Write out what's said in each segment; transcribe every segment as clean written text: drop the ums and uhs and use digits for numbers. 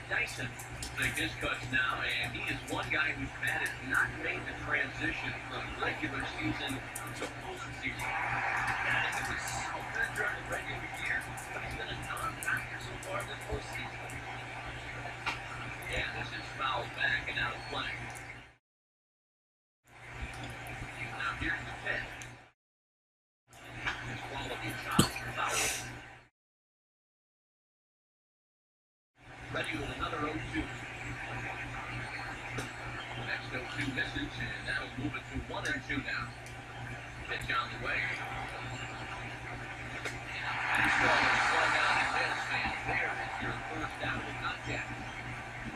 Dyson. Make his cuts now, and he is one guy whose bat has not made the transition from regular season to postseason. Yeah, he was so good during the regular year, but he's been a non-factor so far this postseason. Yeah, this is fouled back and out of play. Now here's the pitch. His quality shot foul. Ready with another 0-2. Next 0-2 misses, and that'll move it to 1-2 now. Pitch on the way. Fastball is swung out and missed, and there is your first out of the contact.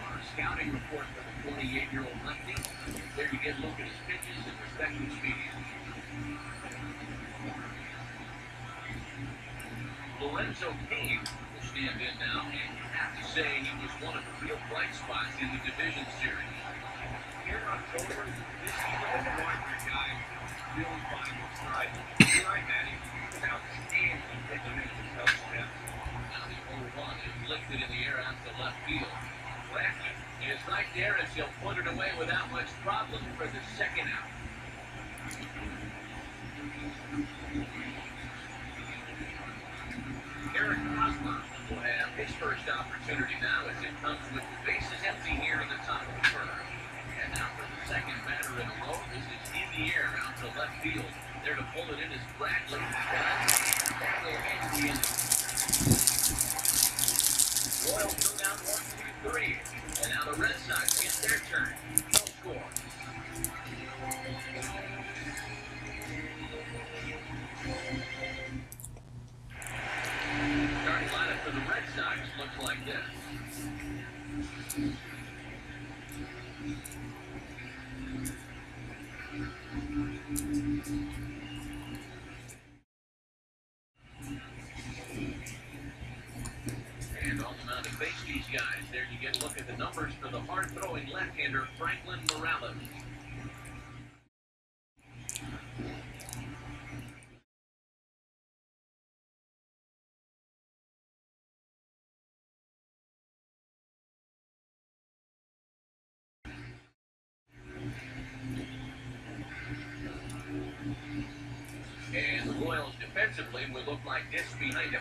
Our scouting report for the 28-year-old lefty. There you get a look at his pitches and respective speed. Lorenzo Cain will stand in now, and you have to say he was one of the real bright spots in the division series. Here in October, this is the Martin guy really fine inside. Here I had him, he was outstanding at the minute of step. Now the 0-1 is lifted in the air out to left field. Crafton is right there as he'll put it away without much problem for the second out. Eric Hosmer will have his first opportunity now as it comes with the bases empty here in the top of the first. And now for the second batter in a row, this is in the air out to left field. There to pull it in is Bradley. That will end the inning. Royals go down 1-2-3. And now the Red Sox get their turn. No score. Starting lineup for the Red Sox looks like this. And on the mound to face these guys, there you get a look at the numbers for the hard-throwing left-hander Franklin Morales. And the Royals defensively will look like this behind him.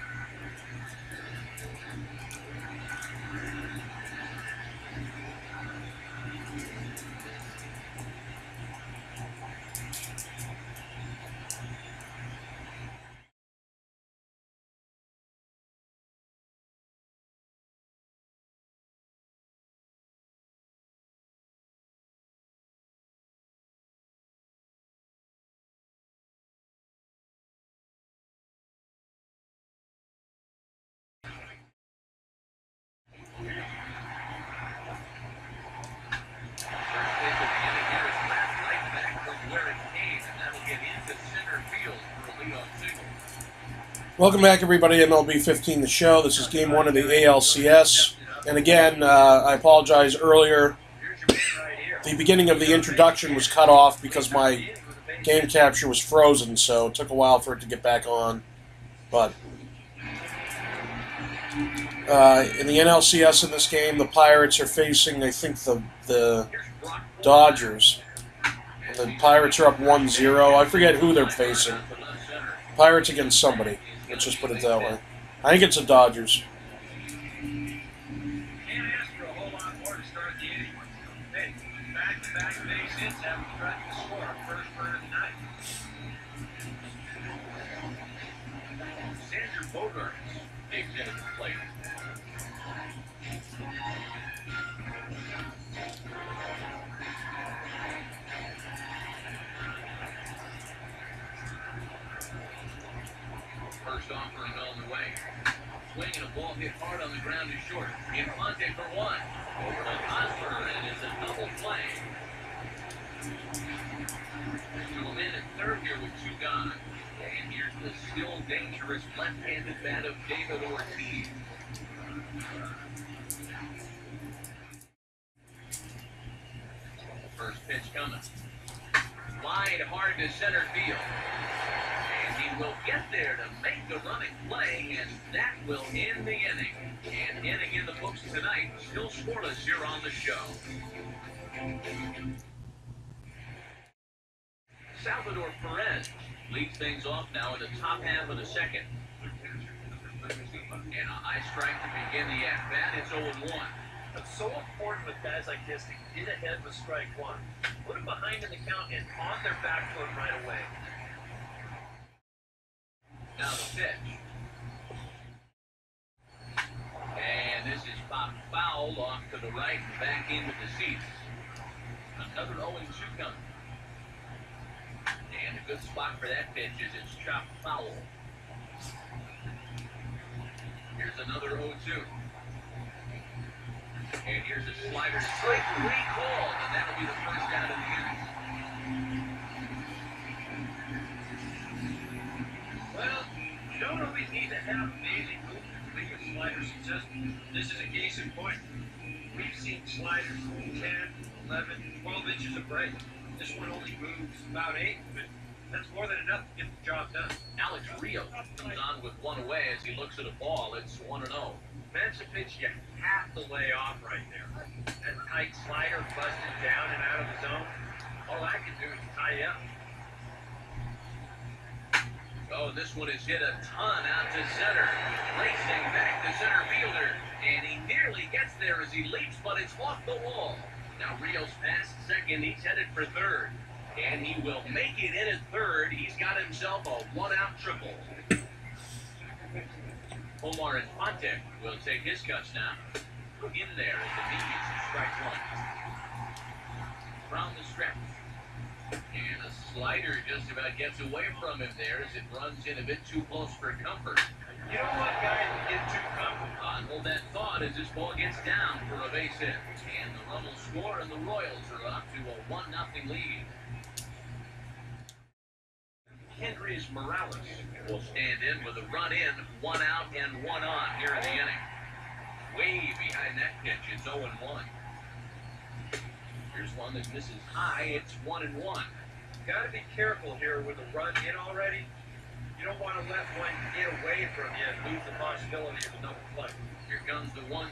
Welcome back, everybody. MLB 15, the show. This is Game 1 of the ALCS. And again, I apologize earlier. The beginning of the introduction was cut off because my game capture was frozen, so it took a while for it to get back on. But in the NLCS in this game, the Pirates are facing, I think, the Dodgers. The Pirates are up 1-0. I forget who they're facing. Pirates against somebody. Let's just put it that way. I think it's the Dodgers. First offering on the way. Swing and a ball hit hard on the ground is short. Infante for one. Over to Hosmer, and it's a double play. To a man at third here with two gone. And here's the still dangerous left-handed bat of David Ortiz. First pitch coming. Line hard to center field. And he will get there to make the running play, and that will end the inning. And inning in the books tonight, still scoreless here on the show. Salvador Perez leads things off now in the top half of the second. And a high strike to begin the at-bat. It's 0-1. It's so important with guys like this to get ahead with strike one. Put them behind in the count and on their back foot right away. Now the pitch. And this is popped foul off to the right and back into the seats. Another 0-2 coming. And a good spot for that pitch is it's chopped foul. Here's another 0-2. And here's a slider. Strike three called, and that'll be the first out of the inning. Well, you don't always need to have amazing moves to make a slider successful. This is a case in point. We've seen sliders 10, 11, 12 inches of break. This one only moves about 8, but that's more than enough to get the job done. Alex Rios comes on with one away as he looks at a ball. It's 1-0. That's a pitch you have to lay off right there. That tight slider busted down and out of the zone. All I can do is tie you up. Oh, this one is hit a ton out to center. Racing back to center fielder. And he nearly gets there as he leaps, but it's off the wall. Now Rios past second. He's headed for third. And he will make it in at third. He's got himself a one-out triple. Omar Infante will take his cuts now. In there at the knees, strike one. From the stretch. And a slider just about gets away from him there as it runs in a bit too close for comfort. You don't want guys to get too comfortable. Hold that thought as this ball gets down for a base hit. And the run will score, and the Royals are up to a 1-0 lead. Kendrys Morales will stand in with a run in, 1 out and 1 on here in the inning. Way behind that pitch, it's 0-1. Here's one that misses high, it's 1-1. Got to be careful here with the run in already. You don't want to let one get away from you and lose the possibility of another play. Here comes the 1-2.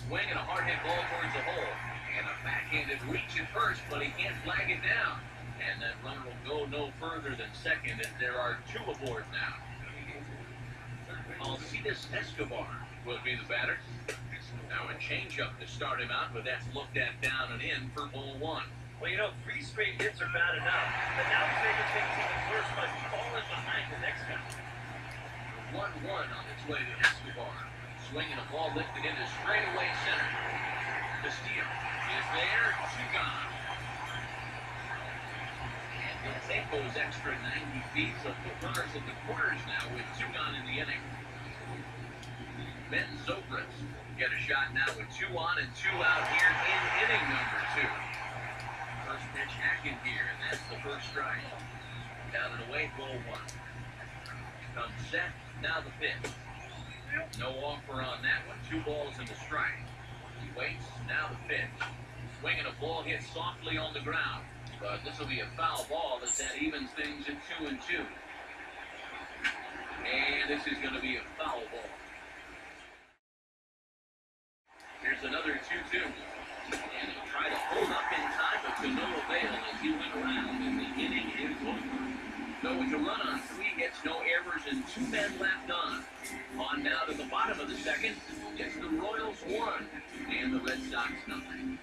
Swing and a hard hit ball towards the hole. And a backhanded reach at first, but he can't flag it down. And that runner will go no further than second, and there are 2 aboard now. Alcides Escobar will be the batter. Now a changeup to start him out, but that's looked at down and in for ball 1. Well, you know, 3 straight hits are bad enough, but now he's making things even worse by falling behind the next guy. 1-1 on its way to Escobar. Swinging a ball lifted into straightaway center. Castillo is there, 2 gone. He'll take those extra 90 feet, so put runners at the corners now with 2 gone in the inning. Ben Zobrist get a shot now with 2 on and 2 out here in inning number 2. First pitch hacking here, and that's the first strike. Down and away, ball 1. Comes set, now the pitch. No offer on that one, 2 balls and a strike. He waits, now the pitch. Swinging a ball hit softly on the ground. But this will be a foul ball as that evens things at 2-2. And this is going to be a foul ball. Here's another 2-2. And he'll try to hold up in time, but to no avail as he went around, and the inning is over. So with a run on 3, gets no errors, and 2 men left on. On now to the bottom of the second. It's the Royals 1 and the Red Sox nothing.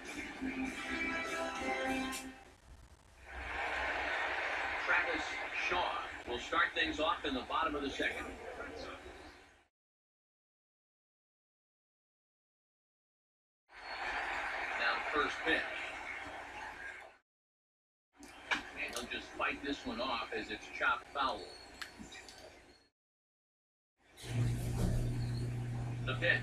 Travis Shaw will start things off in the bottom of the second. Now first pitch. And he'll just fight this one off as it's chopped foul. The pitch.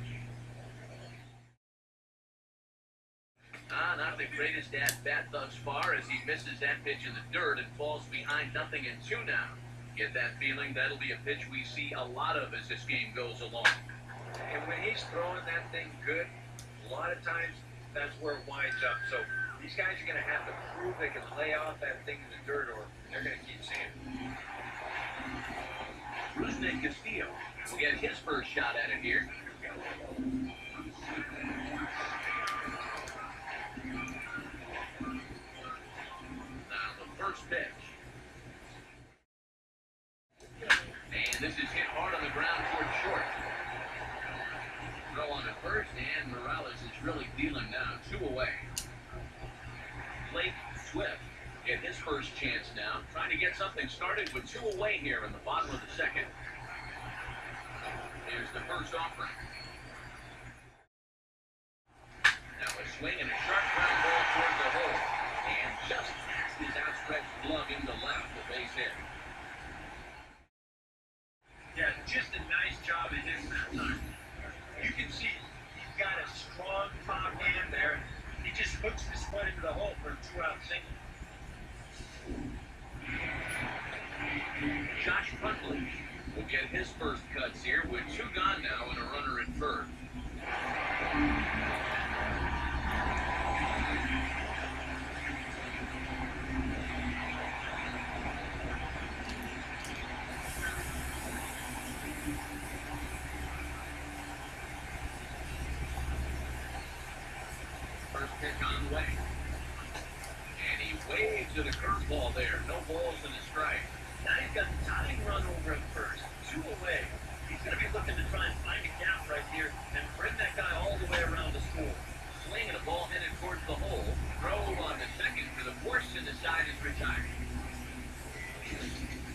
Not the greatest at-bat thus far as he misses that pitch in the dirt and falls behind 0-2 now. Get that feeling that'll be a pitch we see a lot of as this game goes along. And when he's throwing that thing good, a lot of times that's where it winds up. So these guys are going to have to prove they can lay off that thing in the dirt or they're going to keep seeing it. Rusney Castillo will get his first shot at it here. Now the first pitch. And this is hit hard on the ground towards short. Throw on the first, and Morales is really dealing now. 2 away. Blake Swift get his first chance now, trying to get something started with 2 away here in the bottom of the second. Here's the first offering. Now a swing and a sharp ground ball toward the hole, and just past his outstretched glove into left, the base hit. Yeah, just a nice job of hitting that time. You can see he's got a strong top hand there. He just hooks his foot into the hole for a 2-out single. Josh Putney will get his first cuts here with 2 gone now and a runner at first. First pitch on the way. And he waves at a curveball there. No balls and a strike. Now he's got the tying run over at first. 2 away. He's going to be looking to try and find a gap right here and bring that guy all the way around the score. Swing and a ball headed towards the hole. Throw on the second for the force, and the side is retired.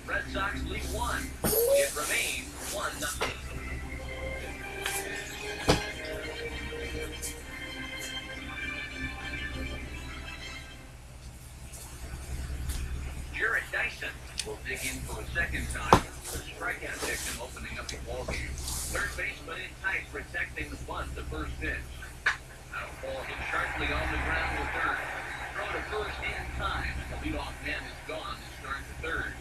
Red Sox lead 1. It remains 1-0. Jarrett Dyson will dig in for a second time. The strikeout victim opening up the ballgame. Third baseman in tight, protecting the bunt, the first pitch. Now ball hit sharply on the ground to third. Throw to first in time, and the leadoff man is gone to start the third.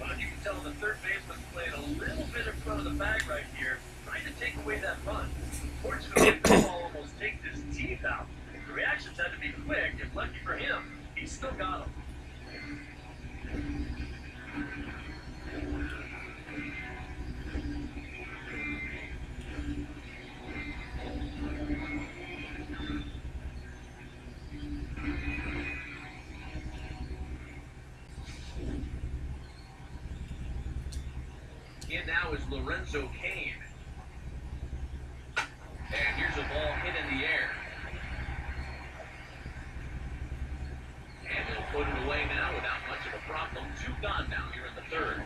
Well, you can tell the third baseman's playing a little bit in front of the bag right here, trying to take away that run. Fortunately, the ball almost takes his teeth out. The reactions had to be quick, and lucky for him, he still got them. In now is Lorenzo Cain. And here's a ball hit in the air. And he'll put it away now without much of a problem. 2 gone now here in the third.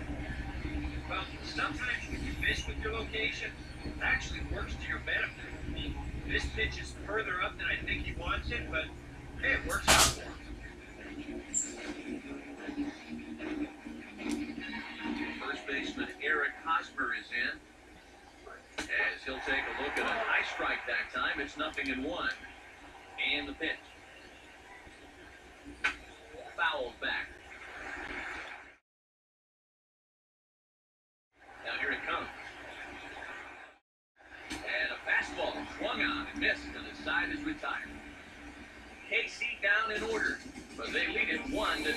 Well, sometimes when you miss with your location, it actually works to your benefit. I mean, this pitch is further up than I think he wants it, but hey, it works out for him. First baseman Eric Hosmer is in. As he'll take a look at a high strike that time, it's 0-1. And the pitch. Fouled back. Now here it comes. And a fastball swung on and missed, and the side is retired. KC down in order, but they lead it 1-0.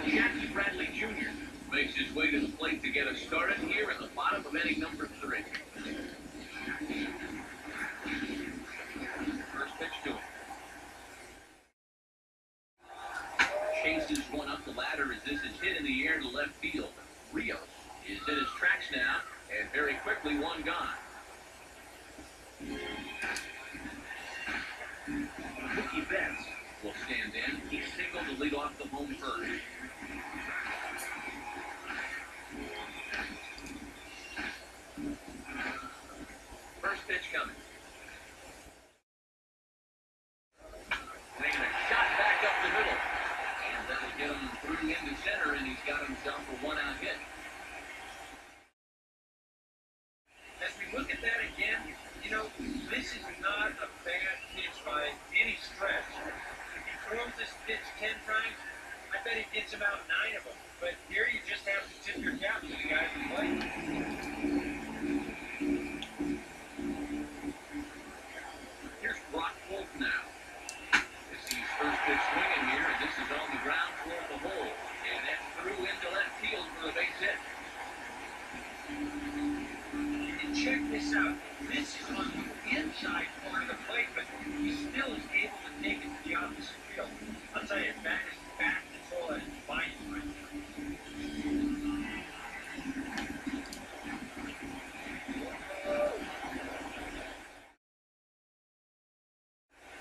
Jackie Bradley Jr. makes his way to the plate to get us started here in the bottom of inning number 3. First pitch to him. Chases one up the ladder as this is hit in the air to left field. Rios is in his tracks now, and very quickly 1 gone. Mookie Betts will stand in. He singled to lead off the home first. First pitch coming. Taking a shot back up the middle. And that'll get him through into center, and he's got himself a 1-out hit. As we look at that again, you know, this is not a bad pitch by any stretch. If he throws this pitch 10 times, I bet he gets him out 9 of them. But here you just have to tip your cap to the guys who play. Here's Brock this out. This is on the inside part of the plate, but he still is able to take it to the opposite field. I'll tell you, back control and fine right there.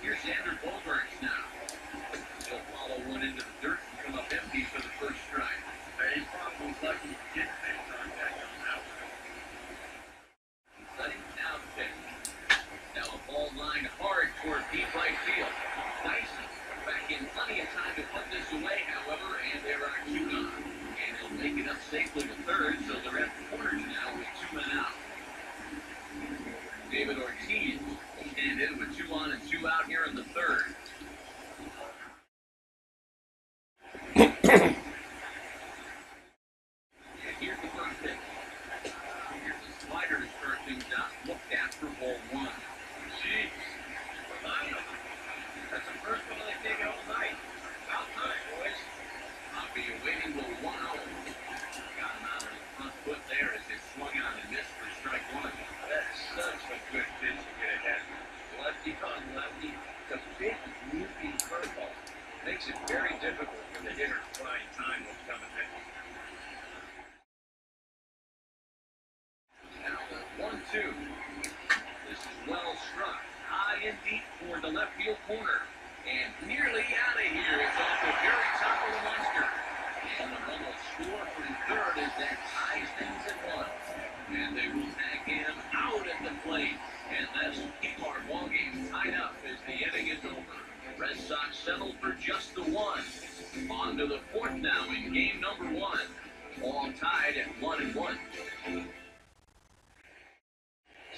Here's Xander Bogaerts now. He'll follow one into the dirt and come up empty for the first strike. He probably was lucky to get that contact on that one. Letting down pitch. Now a ball line hard toward deep right field. Dyson back in plenty of time to put this away, however, and there are two gone. And he'll make it up safely to third, so they're at the corners now with 2 men out. David Ortiz will stand in with 2 on and 2 out here in the third. And here's the first pitch. Here's the slider to start things out. Looked at for ball 1. Jeez. That's the first one they've taken all night. About time, boys. I'll be waiting will 1-0. Got him out on his front foot there as they swung out and missed for strike 1. That's such a good pitch to get ahead. Lefty on lefty. The big looping curveball makes it very difficult for the hitter to find time what's coming next. Now the 1-2. This is well struck. High and deep toward the left field corner. And nearly out of here. It's off the very top of the monster. And the run will score from third as that ties things at 1. And they will tag him out at the plate. And that's keep our ball game tied up as the inning is over. Red Sox settled for just the 1. On to the 4th now in game number 1. All tied at 1-1.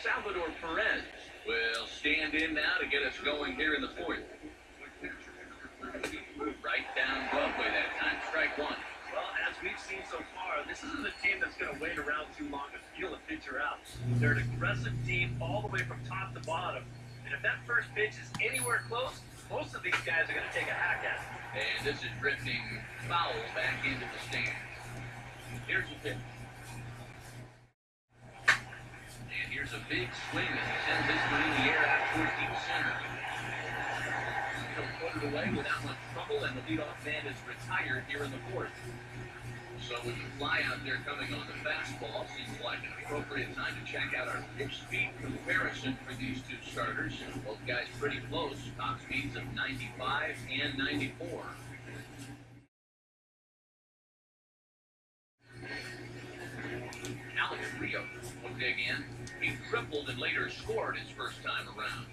Salvador Perez will stand in now to get us going here in the 4th. Right down Broadway that time, strike 1. Well, as we've seen so far, this isn't a team that's going to wait around too long to feel a pitcher out. They're an aggressive team all the way from top to bottom. And if that first pitch is anywhere close, most of these guys are going to take a hack at it. And this is drifting foul back into the stands. Here's the pitch. And here's a big swing as he sends this one in the air out towards deep center. He'll put it away without much trouble, and the leadoff man is retired here in the 4th. So with the fly out there coming on the fastball, seems like an appropriate time to check out our pitch speed comparison for these two starters. Both guys pretty close, top speeds of 95 and 94. Alex Rios will dig in. He tripled and later scored his first time around.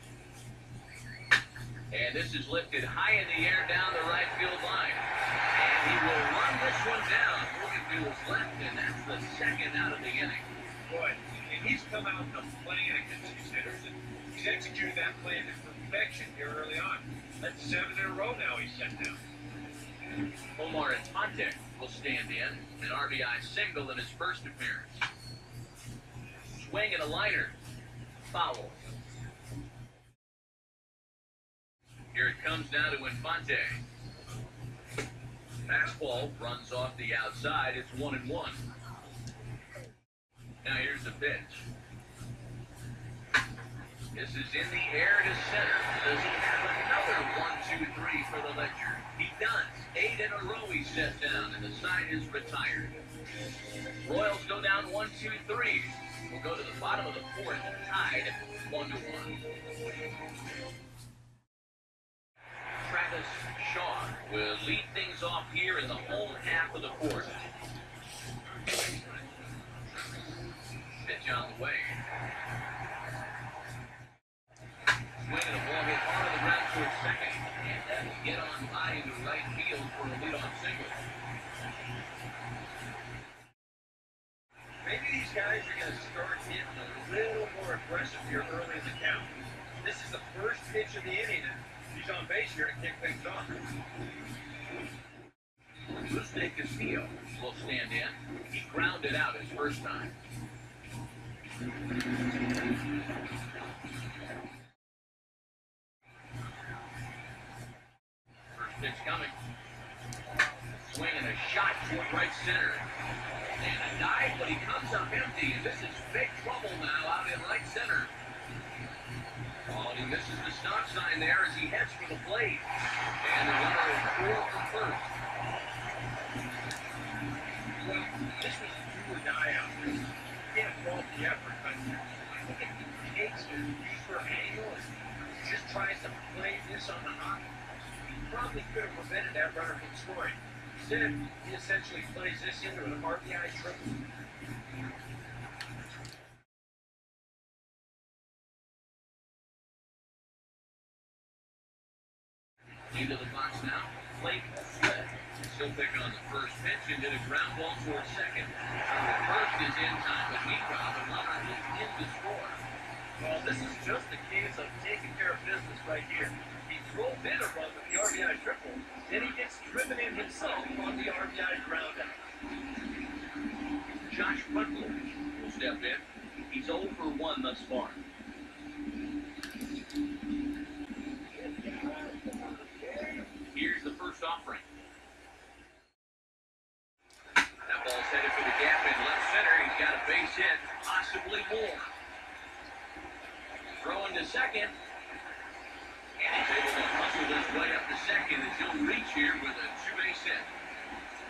And this is lifted high in the air down the right field line. And he will run this one down. Moving to his left, and that's the second out of the inning. Boy, and he's come out and playing against these hitters, and he's executed that play to perfection here early on. That's 7 in a row now he's set down. Omar Infante will stand in, an RBI single in his first appearance. Swing and a liner. Foul. Here it comes now to Infante. Fastball runs off the outside. It's 1-1. Now here's the pitch. This is in the air to center. Does he have another 1-2-3 for the Ledger? He does. 8 in a row he set down, and the side is retired. Royals go down 1-2-3. We'll go to the bottom of the 4th, tied at 1-1. Travis Shaw will lead things off here in the home half of the 4th. Pitch on the way. Swing and a ball hit hard on the ground towards second. And that will get on by into right field for a leadoff single. Maybe these guys are going to start getting a little more aggressive here early in the count. This is the first pitch of the inning, and he's on base here to kick things off. Jose Castillo will stand in. He grounded out his first time. First pitch coming. Swing and a shot toward right center. And a dive, but he comes up empty, and this is big trouble now out in right tries to play this on the hop, he probably could have prevented that runner from scoring. Instead, he essentially plays this into an RBI triple. Into the box now, Blake Sled. Still picking on the first pitch and did a ground ball towards second. The first is in time, but meanwhile, the runner is in to score. Well, this is just a case of taking care of business right here. He drove in a run with the RBI triple, then he gets driven in himself on the RBI ground out. Josh Butler will step in. He's 0 for 1 thus far. Here's the first offering. That ball's headed for the gap in left center. He's got a base hit, possibly more. Throwing to second. And he's able to hustle his way up to second as he'll reach here with a two-base hit.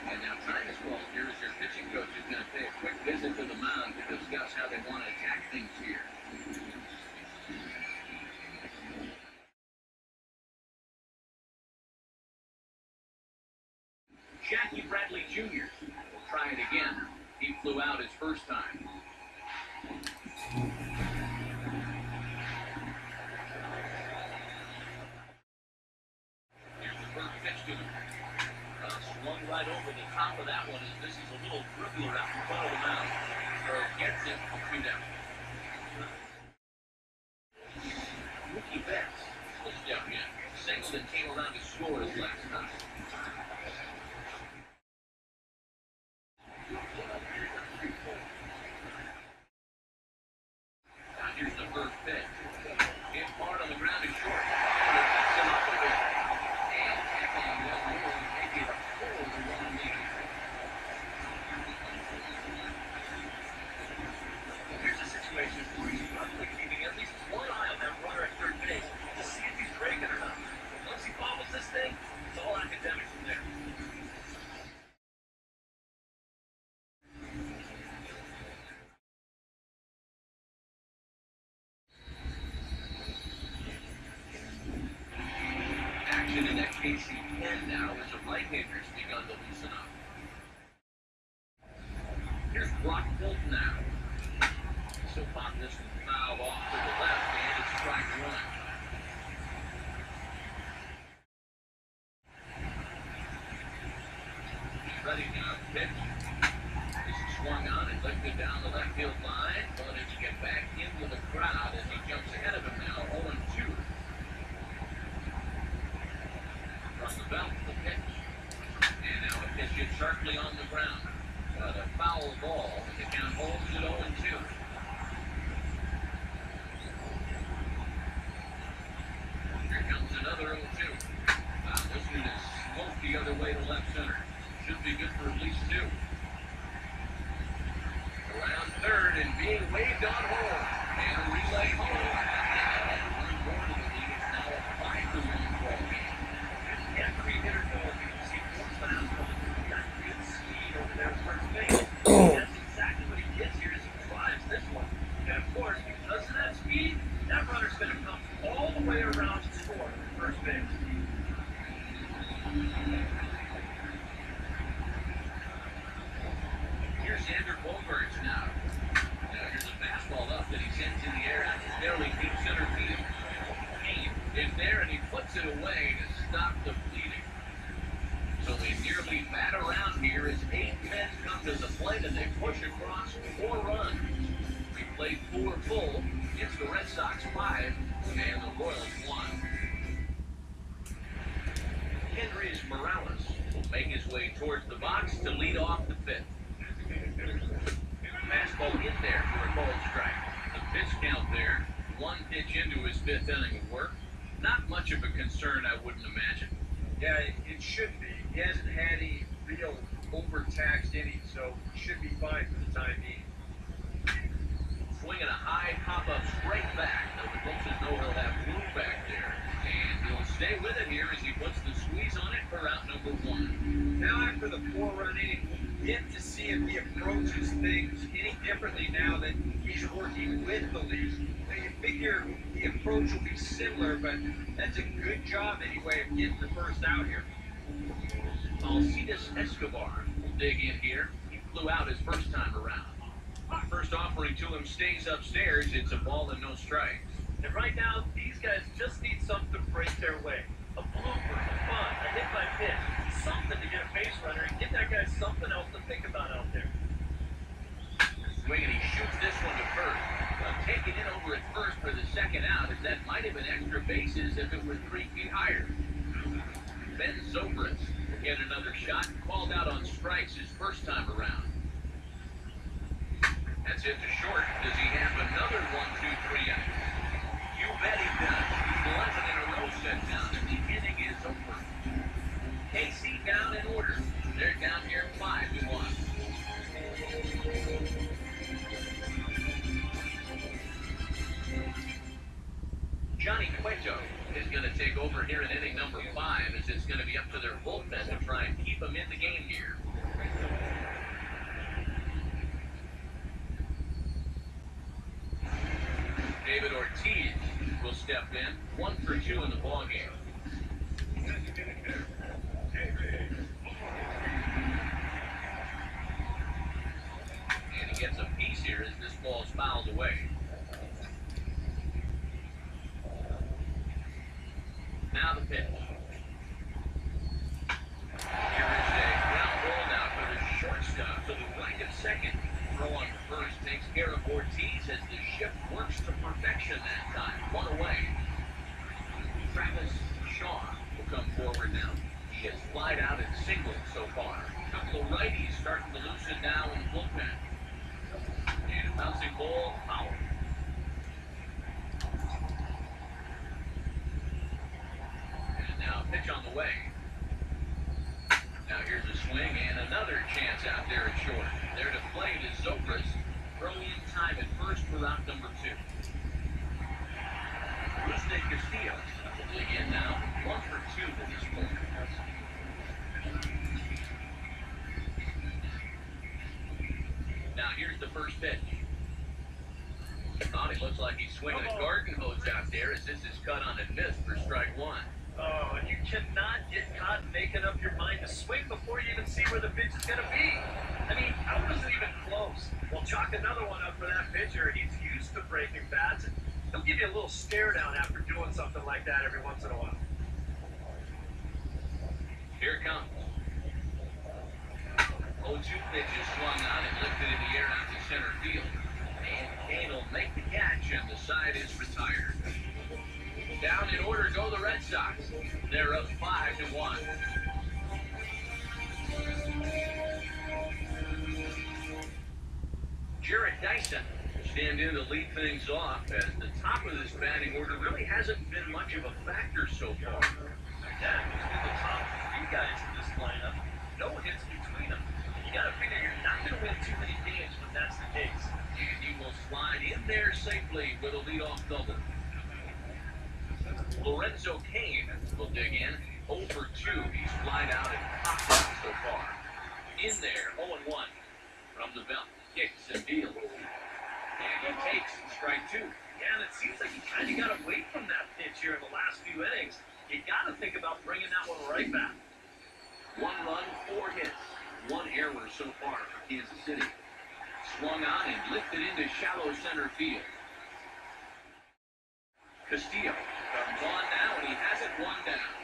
And now time is called here as your pitching coach is going to pay a quick visit to the mound to discuss how they want to attack things here. Jackie Bradley Jr. will try it again. He flew out his first time. Here's the first pitch to him. Swung right over the top of that one as this is a little dribbler out in front of the mound. So gets it, 2 down. Mookie Betts will step in. Singleton came around to score his last time. Here's the first pitch. Hit hard on the ground and short. Him up with it. And tackling one more and making it a 4-1 lead. Here's a situation where he's roughly keeping at least one eye on that runner at third base to see if he's breaking or not. Once he bobbles this thing, it's all academic from there. In that KC-10 now as the right-hander's begun to loosen up. Here's Brock Holt now. So pop this foul off to the left and it's strike 1. Ready now, pitch. This is swung on and lifted down the left field line, but it's get back into the crowd as he jumps ahead of him now, 0-2. From the belt, the pitch. And now a pitch hit sharply on the ground. But a foul ball, and the count holds it 0-2. Here comes another 0-2. This one is smoked the other way to left center. Should be good for at least 2. Around third and being waved on home. And a relay home. One more to the lead. It's now a 5-1 ball game. Yeah, three-hitter goal. You can see Portsmouth has got good speed over there at first base. That's exactly what he gets here as he drives this one. And of course, because of that speed, that runner's going to come all the way around to score at first base. Here's Xander Bogaerts now. Here's a fastball up that he sends in the air out to fairly deep center field. Kane is there and he puts it away to stop the bleeding. So they nearly bat around here as 8 men come to the plate and they push across 4 runs. We played 4 full. It's the Red Sox 5 and the Royals 1. Kendrys Morales will make his way towards the box to lead off the 5th. Fastball in there for a ball strike. The pitch count there, 1 pitch into his 5th inning of work. Not much of a concern, I wouldn't imagine. Yeah, it should be. He hasn't had any real overtaxed innings, so he should be fine for the time being. Swinging a high pop-up straight back. Now the coaches know he'll have room back there. And he'll stay with it here as he puts the squeeze on it for out number 1. Now after the 4-run inning, we'll get to see if he approaches things any differently now that he's working with the league? Now, you figure the approach will be similar, but that's a good job anyway of getting the first out here. Alcides Escobar will dig in here. He flew out his first time around. First offering to him stays upstairs. It's a ball and no strikes. And right now, these guys just need something to break their way. A blooper, a bunt, a hit by pitch, something to get a base runner and give that guy something else to think about out there. Swing, and he shoots this one to first. Taking it over at first for the second out, as that might have been extra bases if it were 3 feet higher. Ben Zobrist will get another shot. Called out on strikes his first time around. That's it to short. Does he have another 1, 2, 3 out? You bet he does. 11 in a row set down, and the inning is over. KC down in order. They're down here 5-1. Johnny Cueto is going to take over here in inning number 5, as it's going to be up to their bullpen to try and keep them in the game here. David Ortiz will step in, 1 for 2 in the ballgame. And he gets a piece here as this ball's fouled away. Now the pitch. Here is a ground ball now for the shortstop to the right of second. Throw on first takes care of Ortiz as the shift works to perfection that time. 1 away. Travis Shaw will come forward now. He has flied out and singled so far. A couple of righties starting to loosen now in the bullpen. And a bouncing ball, foul. And now pitch on the way. Now here's a swing and another chance out there at short. There to play it is Zobrist. Early in time at first for round number 2. Rusney Castillo will dig in now. 1 for 2 to this point. Now here's the first pitch. It looks like he's swinging a garden hose out there as this is cut on and missed for strike 1. Oh, and you cannot get caught making up your mind to swing before you even see where the pitch is going to be. I mean, how was it even close? Well, chalk another one up for that pitcher. He's used to breaking bats, and he'll give you a little stare down after doing something like that every once in a while. Here it comes. 0-2 pitch is swung on and lifted in the air out to center field. And Kane will make the catch, and the side is retired. Down in order go the Red Sox. They're up 5-1. Jarrett Dyson will stand in to lead things off, as the top of this batting order really hasn't been much of a factor so far. Yeah, who's been the top 3 guys in this lineup? No hits between them. You got to figure you're not going to win too many games when that's the case. And he will slide in there safely with a leadoff double. Lorenzo Cain will dig in. 0 for 2. He's flied out and popped out so far. In there, 0-1 from the belt. Kicks and deals. And he takes strike 2. Yeah, and it seems like you kind of got away from that pitch here in the last few innings. You got to think about bringing that one right back. 1 run, 4 hits. 1 error so far for Kansas City. Swung on and lifted into shallow center field. Castillo comes on now, and he has it 1 down.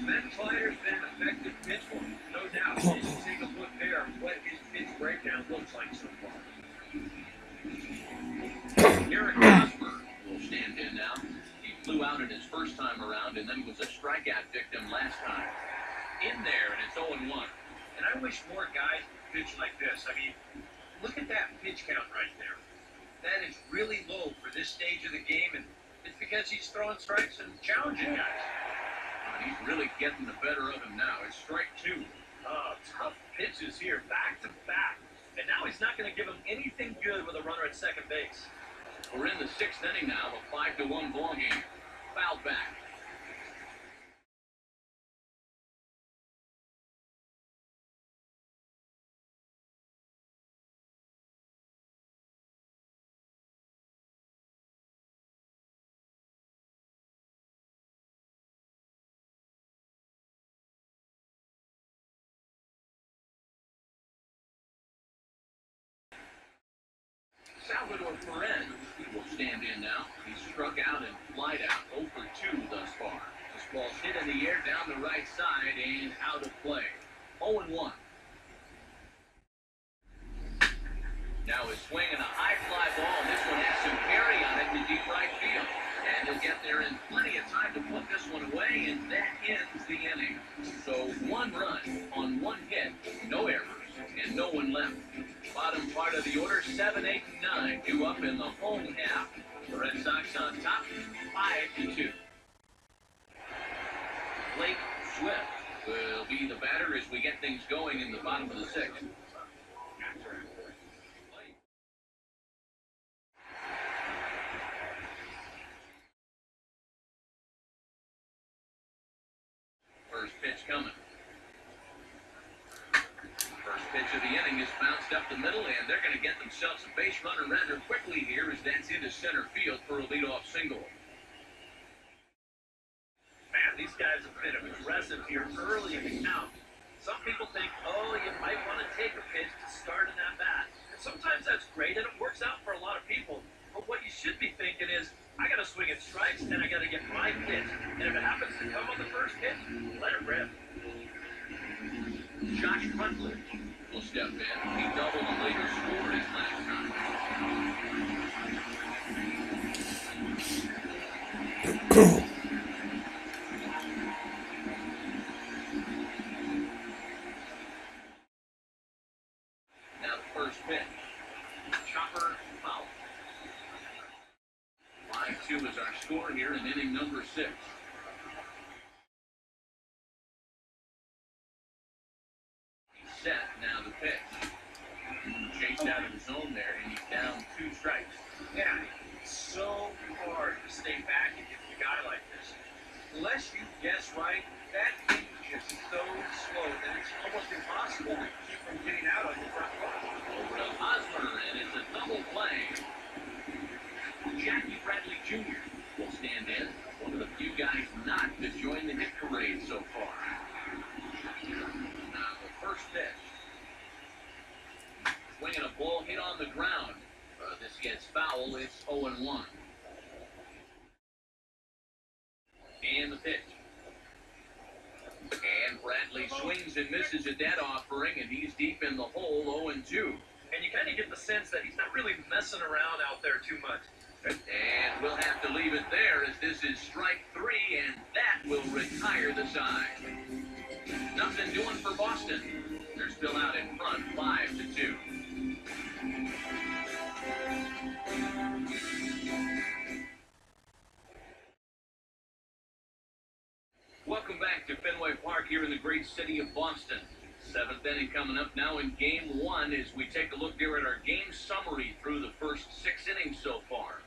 Matt Kleider's been an effective pitch for him, no doubt. You can take a look there at what his pitch breakdown looks like so far. Eric Hosmer will stand in now. He flew out in his first time around and then was a strikeout victim last time. In there, and it's 0-1. And I wish more guys would pitch like this. I mean, look at that pitch count right there. That is really low for this stage of the game, and it's because he's throwing strikes and challenging guys. He's really getting the better of him now. It's strike 2. Tough pitches here, back to back. And now he's not going to give him anything good with a runner at second base. We're in the 6th inning now, a 5-1 ball game. Fouled back. Salvador Perez will stand in now. He's struck out and flied out 0 for 2 thus far. This ball's hit in the air down the right side and out of play. 0 and 1. Now his swing and a high fly ball, and this one has some carry on it to deep right field. And he'll get there in plenty of time to put this one away, and that ends the inning. So 1 run on 1 hit, no errors, and no one left. Bottom part of the order, 7, 8, and 9 due up in the home half. The Red Sox on top, 5-2. Blake Swift will be the batter as we get things going in the bottom of the 6th. First pitch coming. First pitch of the inning is bounced up the middle, and they're going to get themselves a base runner rather quickly here as that's into center field for a leadoff single. Man, these guys have been aggressive here early in the count. Some people think, oh, you might want to take a pitch to start an at-bat. And sometimes that's great, and it works out for a lot of people. But what you should be thinking is, I got to swing at strikes, and I got to get my pitch. And if it happens to come on the first pitch, let it rip. Josh Rutledge will step in. He doubled the leader score his last time. Now the first pitch. Chopper foul. 5-2 is our score here in inning number 6. Set, now the pitch. Chased out of the zone there, and he's down 2 strikes. Yeah, it's so hard to stay back against a guy like this. Unless you guess right, that thing is so slow that it's almost impossible to keep from getting out on the front foot. Over to Hosmer, and it's a double play. Jackie Bradley Jr. will stand in. One of the few guys not to join the hit parade so far. Now the first pitch. Swinging a ball hit on the ground. This gets foul. It's 0 and 1. And the pitch. And Bradley swings and misses at that offering, and he's deep in the hole, 0 and 2. And you kind of get the sense that he's not really messing around out there too much. And we'll have to leave it there as this is strike 3, and that will retire the side. Nothing doing for Boston. They're still out in front, 5-2. Welcome back to Fenway Park here in the great city of Boston. 7th inning coming up now in Game 1 as we take a look here at our game summary through the first 6 innings so far.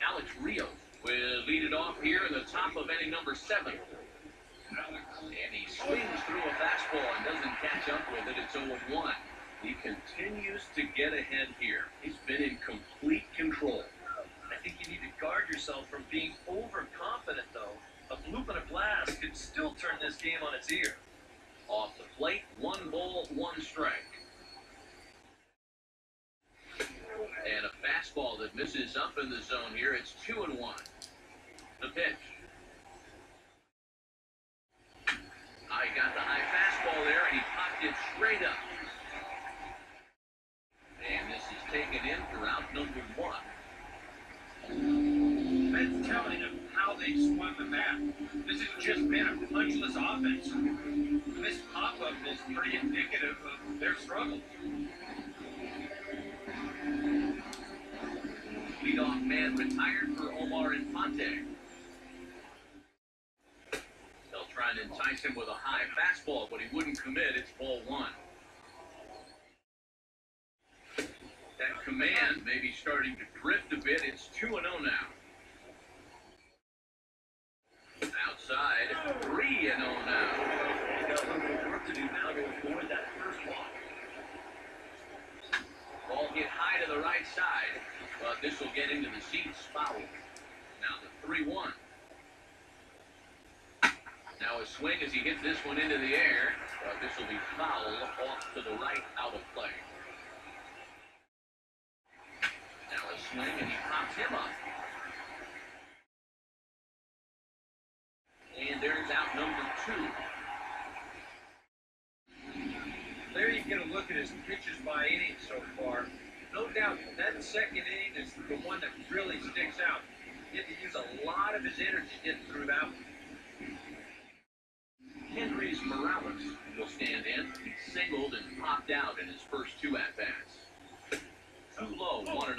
Alex Rios will lead it off here in the top of inning number 7. And he swings through a fastball and doesn't catch up with it. It's 0-1. He continues to get ahead here. He's been in complete control. I think you need to guard yourself from being overconfident, though. A bloop and a blast could still turn this game on its ear. Off the plate, 1 ball, 1 strike. And a fastball that misses up in the zone here. It's 2-1. The pitch. He got the high fastball there, and he popped it straight up. And this is taken in for out number 1. That's telling them how they swung the bat. This has just been a punchless offense. This pop-up is pretty indicative of their struggle. Leadoff man retired for Omar Infante. They'll try and entice him with a high fastball, but he wouldn't commit. It's ball 1. That command may be starting to drift a bit. It's 2-0 now. Outside, 3-0 now. Got a little bit of work to do now to avoid that first walk. Ball hit high to the right side, but this will get into the seats. Foul. Now the 3-1. Now a swing as he hits this one into the air. This will be foul off to the right, out of play. Now a swing and he pops him up. And there's out number 2. There you get a look at his pitches by inning so far. No doubt that second inning is the one that really sticks out. He had to use a lot of his energy getting through that one. Henry's Morales will stand in. He singled and popped out in his first 2 at-bats. Too low, 1-0.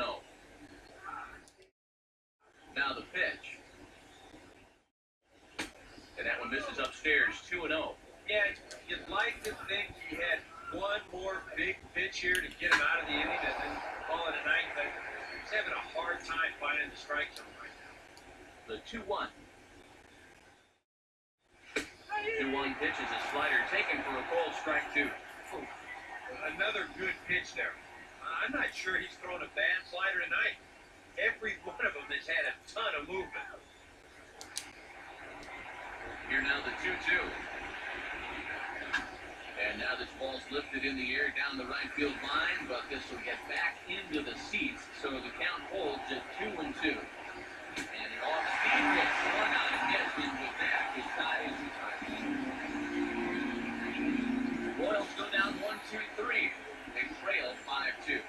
Now the pitch. And that one misses upstairs, 2-0. Yeah, you'd like to think he had one more big pitch here to get him out of the inning and then call it a night, but he's having a hard time finding the strike zone right now. The 2-1. 2-1 pitch is a slider taken for a called strike 2. Another good pitch there. I'm not sure he's thrown a bad slider tonight. Every one of them has had a ton of movement. Here now the 2-2. And now this ball's lifted in the air down the right field line, but this will get back into the seats, so the count holds at 2-2. And an off-speed hit swung on and gets in with that. His tie is retired. Royals go down 1-2-3. They trail 5-2.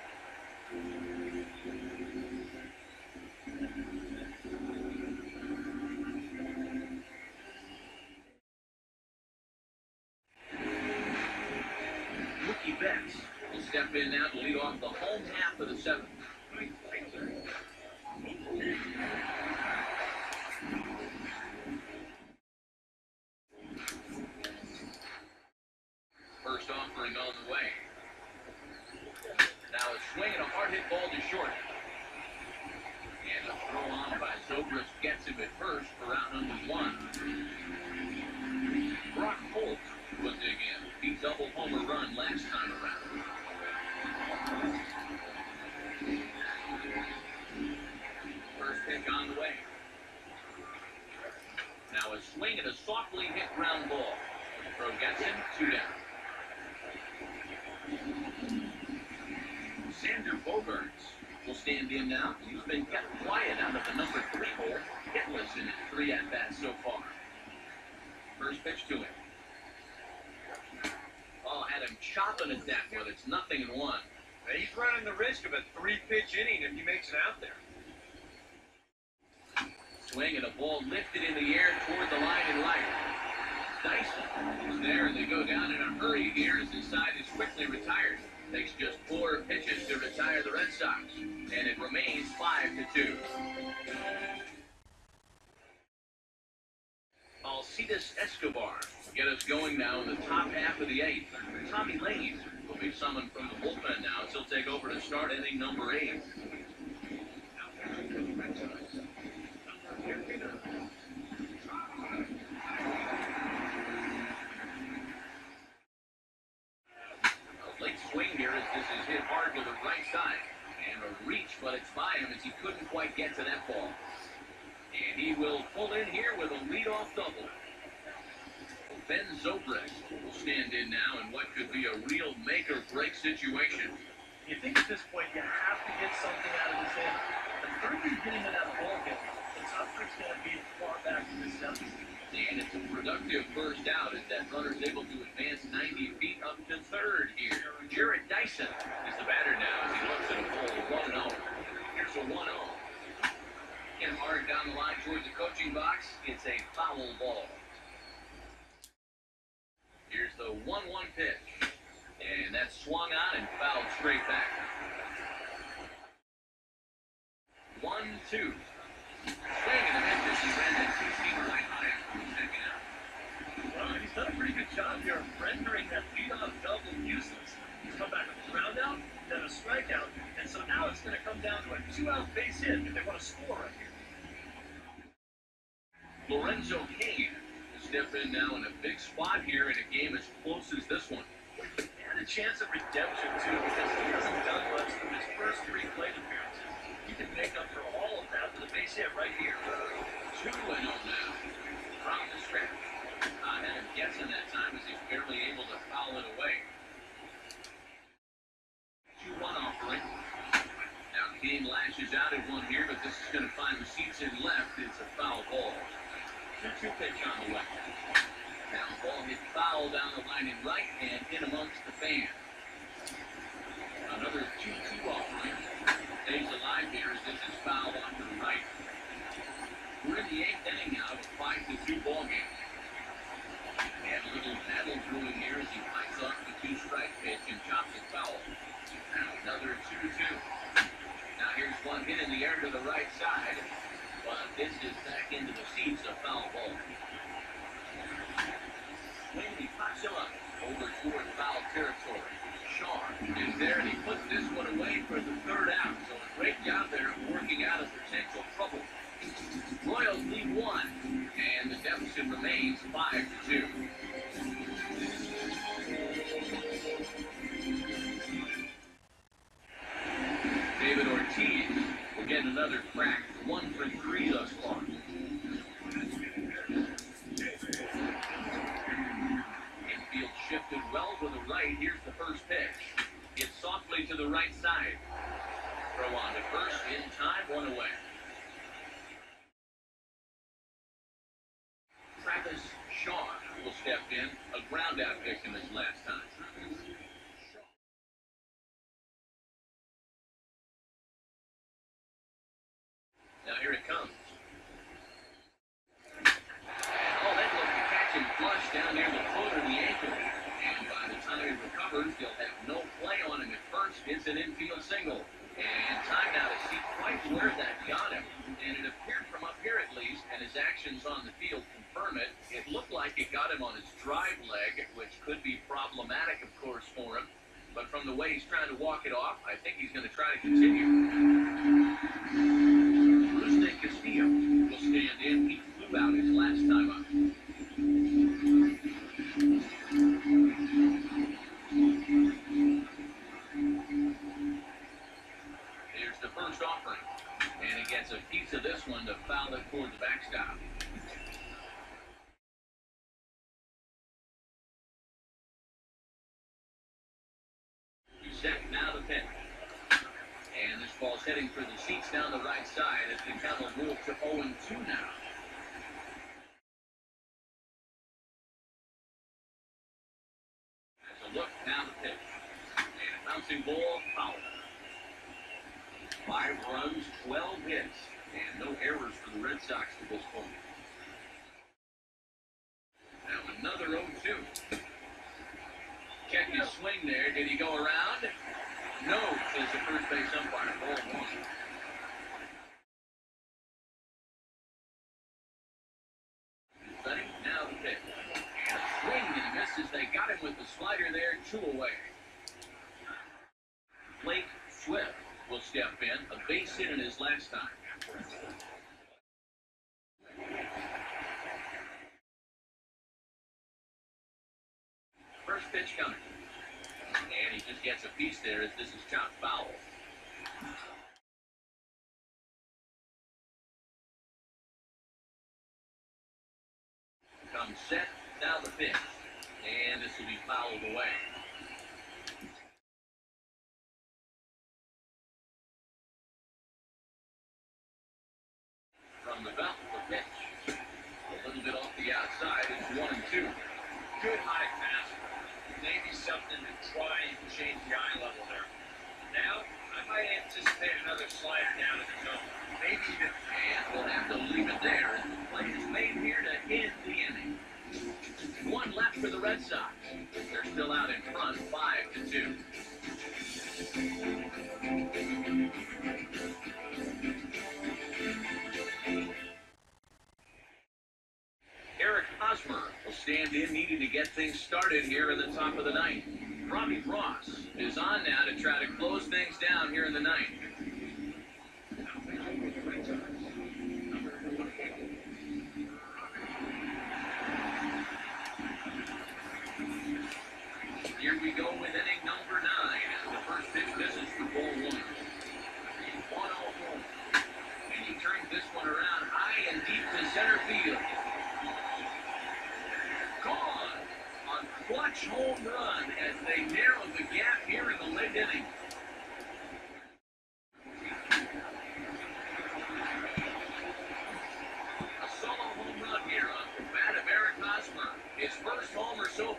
Mookie Betts will step in now to lead off the home half of the 7th. First offering on the way. Now a swing and a hard hit ball to short. And a throw on by Zobrist gets him at first for out number 1. Brock Holt will dig in. He double homer run last time around. First pitch on the way. Now a swing and a softly hit ground ball. Throw gets him, 2 down. Xander Bogaerts will stand in now. He's been kept quiet out of the number 3 hole. Hitless in his 3 at-bats so far. First pitch to him. Oh, had him chopping at that one. It's 0-1. Now, he's running the risk of a 3-pitch inning if he makes it out there. Swing and a ball lifted in the air toward the line and right. Dyson is there, and they go down in a hurry here as his side is quickly retired. Takes just 4 pitches to retire the Red Sox, and it remains 5-2. Alcides Escobar will get us going now in the top half of the 8th. Tommy Lane will be summoned from the bullpen now as he'll take over to start inning number 8. Swing here as this is hit hard to the right side. And a reach, but it's by him as he couldn't quite get to that ball. And he will pull in here with a leadoff double. Ben Zobrist will stand in now in what could be a real make-or-break situation. You think at this point you have to get something out of this inning. The further you get into that ball game, the tougher it's going to be far back from the 7th. And it's a productive first out as that runner's able to advance 90 feet up to third here. Jarrett Dyson is the batter now as he looks at a ball 1-0. Here's a 1-0. Get hard down the line towards the coaching box. It's a foul ball. Here's the 1-1 pitch. And that's swung on and fouled straight back. 1-2. Swing and a miss as he ran that 2-seamer right high after the second out. Well, he's done a pretty good job here of rendering that leadoff double useless. He's come back with a ground out, then a strikeout, and so now it's going to come down to a 2-out base hit if they want to score right here. Lorenzo Cain will step in now in a big spot here in a game as close as this one. And a chance of redemption, too, because he hasn't done much from his first 3 plate appearances. He can make up for all of that with a base hit right here. 2-0 now from the stretch. foul down the line in right and in amongst the fans. Another 2-2 offering. Stays alive here as this is fouled off to the right. We're in the 8th inning now of a 5-2 ball game. And a little battle brewing here as he fights off the 2-strike pitch and chops it foul. Now another 2-2. Now here's one hit in the air to the right side, but this is back into the seats, a foul ball. When he pops him up over toward foul territory. Shaw is there and he puts this one away for the 3rd out. So a great job there of working out of potential trouble. Royals lead 1, and the deficit remains 5-2. David Ortiz will get another crack, 1 for 3 thus far. Infield shifted well to the right. Here's the first pitch. It's softly to the right side. Throw on to first in time, 1 away. Travis Shaw will step in, a ground out victim his last time. Now here it comes. Oh, that looked to catch him flush down near the foot or the ankle. And by the time he recovers, he'll have no play on him at first. It's an infield single. And time now to see quite where that got him. And it appeared from up here at least, and his actions on the field confirm it. It looked like it got him on his drive leg, which could be problematic, of course, for him. But from the way he's trying to walk it off, I think he's going to try to continue. Rusney Castillo will stand in. He flew out his last time up. Here's the first offering. And he gets a piece of this one to foul it toward the backstop. Set now the pitch. And this ball's heading for the seats down the right side as the count will move to 0-2 now. As a look, now the pitch. And a bouncing ball, foul. 5 runs, 12 hits, and no errors for the Red Sox to this point. Now another 0-2. Check his swing there. Did he go around? No, says the first base umpire. Ball 1. Setting now the pitch. And a swing and he misses. They got him with the slider there, 2 away. Blake Swift will step in, a base hit in his last time. First pitch coming. And he just gets a piece there as this is chopped foul. Comes set, now the pitch. And this will be fouled away. From the belt, the pitch. A little bit off the outside, it's 1-2. Good high pass. Maybe something to try and change the eye level there. Now, I might anticipate another slider down in the zone. Maybe even. And we'll have to leave it there as the play is made here to end the inning. 1 left for the Red Sox. They're still out in front, 5-2. Eric Hosmer will stand in, needing to get things started here in the top of the 9th. Robbie Ross is on now to try to close things down here in the 9th. Here we go with inning number 9 as the first pitch misses for ball 1. 1-0 home. And he turns this one around high and deep to center field. Gone on clutch home run as they narrow the gap here in the late inning. A solo home run here on the bat of Eric Hosmer. His first homer so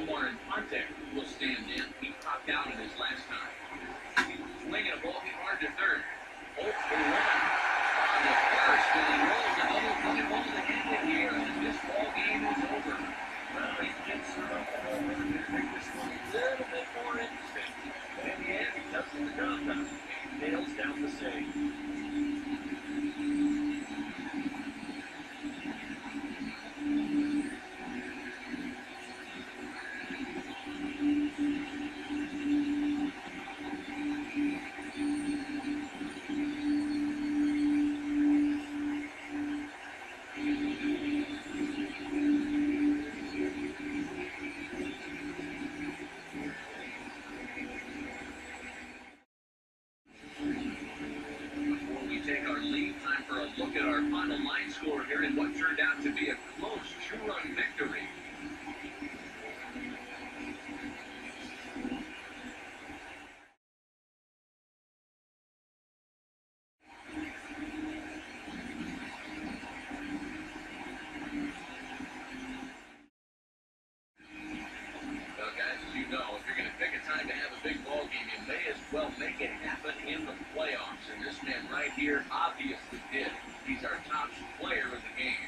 Omar Infante will stand in. He popped out in his last time. Swinging a ball hit hard to third. 0 for 1 on the first, and he rolls another funny ball to end it here, and this ball game is over. Well, he gets her up the home run to make this one a little bit more interesting. But in the end, he does the job done. Nails down the save. Before we take our lead, time for a look at our final line score here in what turned out to be a close two-run victory. Well, guys, as you know, if you're going to pick a time to have a big ball game, you may as well make it happen in the playoffs. And this man right here obviously did. He's our top player of the game.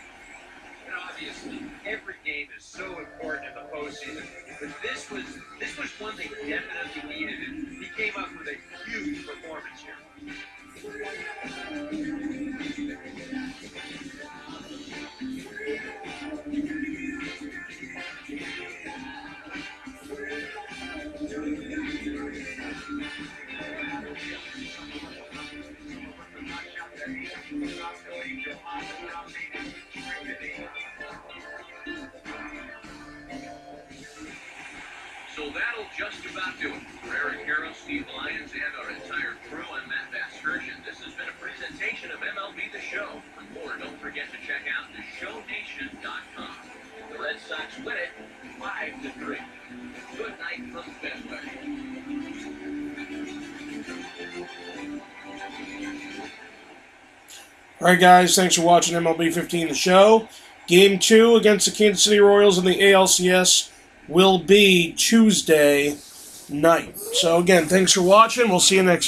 And obviously, every game is so important in the postseason. But this was one they definitely needed, and he came up with a huge performance here. So that'll just about do it. For Eric Harrow, Steve Lyons, and our entire crew, I'm Matt Vasgersian. This has been a presentation of MLB The Show. For more, don't forget to check out theshownation.com. The Red Sox win it 5-3. Good night from Fenway. All right, guys, thanks for watching MLB 15 The Show. Game 2 against the Kansas City Royals in the ALCS will be Tuesday night. So, again, thanks for watching. We'll see you next